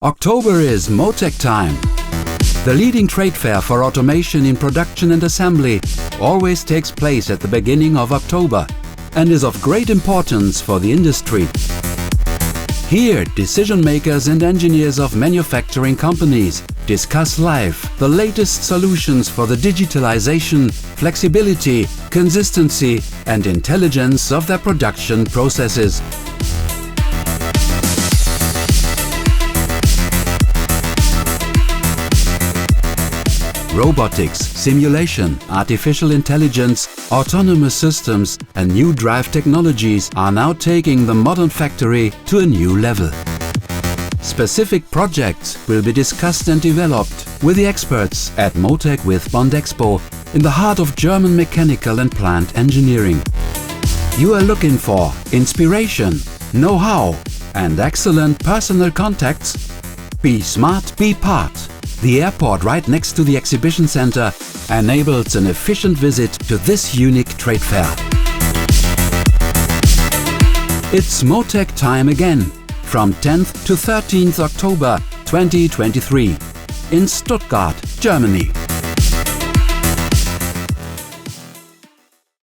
October is Motek time. The leading trade fair for automation in production and assembly always takes place at the beginning of October and is of great importance for the industry. Here, decision makers and engineers of manufacturing companies discuss live the latest solutions for the digitalization, flexibility, consistency and intelligence of their production processes. Robotics, simulation, artificial intelligence, autonomous systems and new drive technologies are now taking the modern factory to a new level. Specific projects will be discussed and developed with the experts at Motek with Bondexpo in the heart of German mechanical and plant engineering. You are looking for inspiration, know-how and excellent personal contacts? Be smart, be part. The airport right next to the exhibition center enables an efficient visit to this unique trade fair. It's Motek time again, from 10th to 13th October 2023 in Stuttgart, Germany.